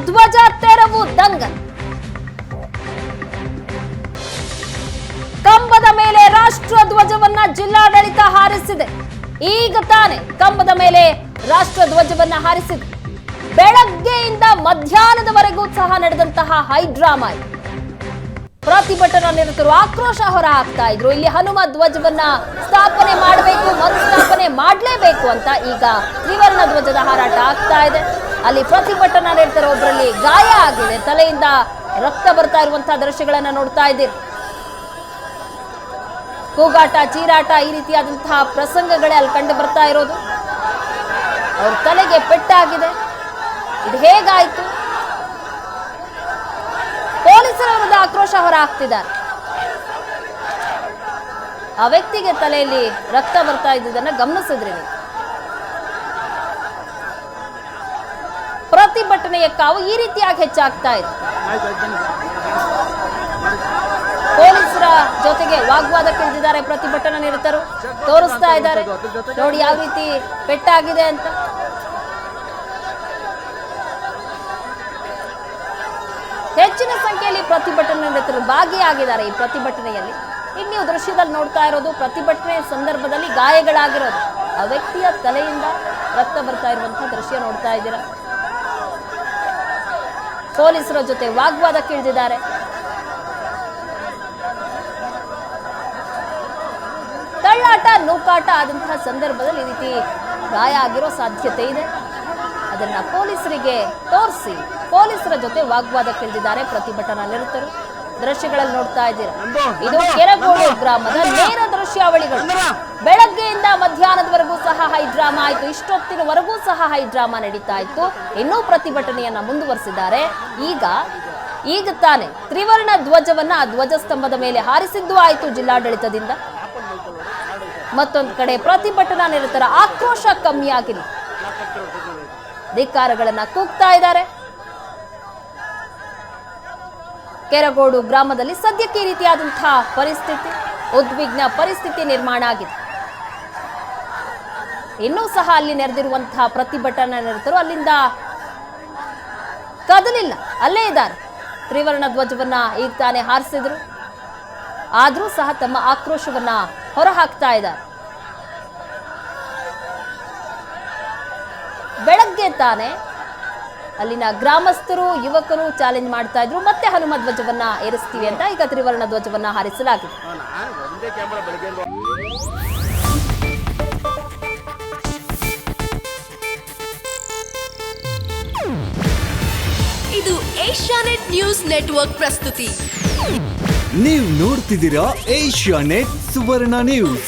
ಧ್ವಜ ತೆರವು ದಂಗಲ್. ಕಂಬದ ಮೇಲೆ ರಾಷ್ಟ್ರ ಧ್ವಜವನ್ನ ಜಿಲ್ಲಾಡಳಿತ ಹಾರಿಸಿದೆ. ಈಗ ತಾನೆ ಕಂಬದ ಮೇಲೆ ರಾಷ್ಟ್ರ ಧ್ವಜವನ್ನ ಹಾರಿಸಿದೆ. ಬೆಳಗ್ಗೆಯಿಂದ ಮಧ್ಯಾಹ್ನದವರೆಗೂ ಸಹ ನಡೆದಂತಹ ಹೈಡ್ರಾಮಾ ಇದು. ಪ್ರತಿಭಟನಾ ನಿರತರು ಆಕ್ರೋಶ ಹೊರ ಹಾಕ್ತಾ ಇದ್ರು. ಇಲ್ಲಿ ಹನುಮ ಧ್ವಜವನ್ನ ಸ್ಥಾಪನೆ ಮಾಡಬೇಕು, ಮರುಸ್ಥಾಪನೆ ಮಾಡಲೇಬೇಕು ಅಂತ ಈಗ ತ್ರಿವರ್ಣ ಧ್ವಜದ ಹಾರಾಟ ಆಗ್ತಾ ಇದೆ. ಅಲ್ಲಿ ಪ್ರತಿಭಟನಾ ನಿರತರು ಒಬ್ಬರಲ್ಲಿ ಗಾಯ ಆಗಿದೆ, ತಲೆಯಿಂದ ರಕ್ತ ಬರ್ತಾ ಇರುವಂತಹ ದೃಶ್ಯಗಳನ್ನ ನೋಡ್ತಾ ಇದ್ದೀರಿ. ಕೂಗಾಟ, ಚೀರಾಟ, ಈ ರೀತಿಯಾದಂತಹ ಪ್ರಸಂಗಗಳೇ ಅಲ್ಲಿ ಕಂಡು ಬರ್ತಾ ಇರೋದು. ಅವ್ರ ತಲೆಗೆ ಪೆಟ್ಟಾಗಿದೆ. ಇದು ಹೇಗಾಯ್ತು? ಪೊಲೀಸರ ವಿರುದ್ಧ ಆಕ್ರೋಶ ಹೊರ ಹಾಕ್ತಿದ್ದಾರೆ. ಆ ವ್ಯಕ್ತಿಗೆ ತಲೆಯಲ್ಲಿ ರಕ್ತ ಬರ್ತಾ ಇದ್ದುದನ್ನ ಗಮನಿಸಿದ್ರಿ ನೀವು. ಪ್ರತಿಭಟನೆಯ ಕಾವು ಈ ರೀತಿಯಾಗಿ ಹೆಚ್ಚಾಗ್ತಾ ಇದೆ. ಪೊಲೀಸರ ಜೊತೆಗೆ ವಾಗ್ವಾದಕ್ಕಿಳಿದಿದ್ದಾರೆ ಪ್ರತಿಭಟನಾ ನಿರತರು. ತೋರಿಸ್ತಾ ಇದ್ದಾರೆ ನೋಡಿ ಯಾವ ರೀತಿ ಪೆಟ್ಟಾಗಿದೆ ಅಂತ. ಹೆಚ್ಚಿನ ಸಂಖ್ಯೆಯಲ್ಲಿ ಪ್ರತಿಭಟನಾ ನಿರತರು ಭಾಗಿಯಾಗಿದ್ದಾರೆ ಈ ಪ್ರತಿಭಟನೆಯಲ್ಲಿ. ಈಗ ನೀವು ದೃಶ್ಯದಲ್ಲಿ ನೋಡ್ತಾ ಇರೋದು ಪ್ರತಿಭಟನೆ ಸಂದರ್ಭದಲ್ಲಿ ಗಾಯಗಳಾಗಿರೋದು. ಆ ವ್ಯಕ್ತಿಯ ತಲೆಯಿಂದ ರಕ್ತ ಬರ್ತಾ ಇರುವಂತಹ ದೃಶ್ಯ ನೋಡ್ತಾ ಇದ್ದೀರಾ. ಪೊಲೀಸರ ಜೊತೆ ವಾಗ್ವಾದಕ್ಕಿಳಿದಿದ್ದಾರೆ. ತಳ್ಳಾಟ, ನೂಕಾಟ ಆದಂತಹ ಸಂದರ್ಭದಲ್ಲಿ ಈ ರೀತಿ ಗಾಯ ಆಗಿರೋ ಸಾಧ್ಯತೆ ಇದೆ. ಅದನ್ನ ಪೊಲೀಸರಿಗೆ ತೋರಿಸಿ ಪೊಲೀಸರ ಜೊತೆ ವಾಗ್ವಾದಕ್ಕಿಳಿದಿದ್ದಾರೆ ಪ್ರತಿಭಟನಾ ನಿರತರು. ದೃಶ್ಯಗಳಲ್ಲಿ ನೋಡ್ತಾ ಇದ್ದೀರಾ. ಇದು ಕೆರಗೋಡು ಗ್ರಾಮದ ನೇರ ದೃಶ್ಯಾವಳಿಗಳು. ಬೆಳಗ್ಗೆಯಿಂದ ಮಧ್ಯಾಹ್ನದವರೆಗೂ ಸಹ ಹೈಡ್ರಾಮಾ ಆಯ್ತು. ಇಷ್ಟೊತ್ತಿನವರೆಗೂ ಸಹ ಹೈಡ್ರಾಮಾ ನಡೀತಾ ಇತ್ತು. ಇನ್ನೂ ಪ್ರತಿಭಟನೆಯನ್ನ ಮುಂದುವರೆಸಿದ್ದಾರೆ. ಈಗ ತಾನೆ ತ್ರಿವರ್ಣ ಧ್ವಜವನ್ನ ಆ ಧ್ವಜಸ್ತಂಭದ ಮೇಲೆ ಹಾರಿಸಿದ್ದು ಆಯ್ತು ಜಿಲ್ಲಾಡಳಿತದಿಂದ. ಮತ್ತೊಂದು ಕಡೆ ಪ್ರತಿಭಟನಾ ನಿರತರ ಆಕ್ರೋಶ ಕಮ್ಮಿ ಆಗಿಲ್ಲ. ಧಿಕ್ಕಾರಗಳನ್ನ ಕೂಗ್ತಾ ಇದ್ದಾರೆ. ಕೆರಗೋಡು ಗ್ರಾಮದಲ್ಲಿ ಸದ್ಯಕ್ಕೆ ಈ ರೀತಿಯಾದಂತಹ ಪರಿಸ್ಥಿತಿ, ಉದ್ವಿಗ್ನ ಪರಿಸ್ಥಿತಿ ನಿರ್ಮಾಣ ಆಗಿದೆ. ಇನ್ನೂ ಸಹ ಅಲ್ಲಿ ನೆರೆದಿರುವಂತಹ ಪ್ರತಿಭಟನಾ ನಿರತರು ಅಲ್ಲಿಂದ ಕದಲಿಲ್ಲ, ಅಲ್ಲೇ ಇದ್ದಾರೆ. ತ್ರಿವರ್ಣ ಧ್ವಜವನ್ನ ಈಗ ತಾನೇ ಹಾರಿಸಿದ್ರು. ಆದ್ರೂ ಸಹ ತಮ್ಮ ಆಕ್ರೋಶವನ್ನ ಹೊರಹಾಕ್ತಾ ಇದ್ದಾರೆ. ಬೆಳಗ್ಗೆ ತಾನೆ ಅಲ್ಲಿನ ಗ್ರಾಮಸ್ಥರು, ಯುವಕರು ಚಾಲೆಂಜ್ ಮಾಡ್ತಾ ಇದ್ರು. ಮತ್ತೆ ಹನುಮ ಧ್ವಜವನ್ನ ಏರಿಸ್ತೀವಿ ಅಂತ ಈಗ ತ್ರಿವರ್ಣ ಧ್ವಜವನ್ನ ಹಾರಿಸಲಾಗಿದೆ. ಇದು ಏಷ್ಯಾನೆಟ್ ನ್ಯೂಸ್ ನೆಟ್ವರ್ಕ್ ಪ್ರಸ್ತುತಿ. ನೀವು ನೋಡ್ತಿದ್ದೀರಾ ಏಷ್ಯಾನೆಟ್ ಸುವರ್ಣ ನ್ಯೂಸ್.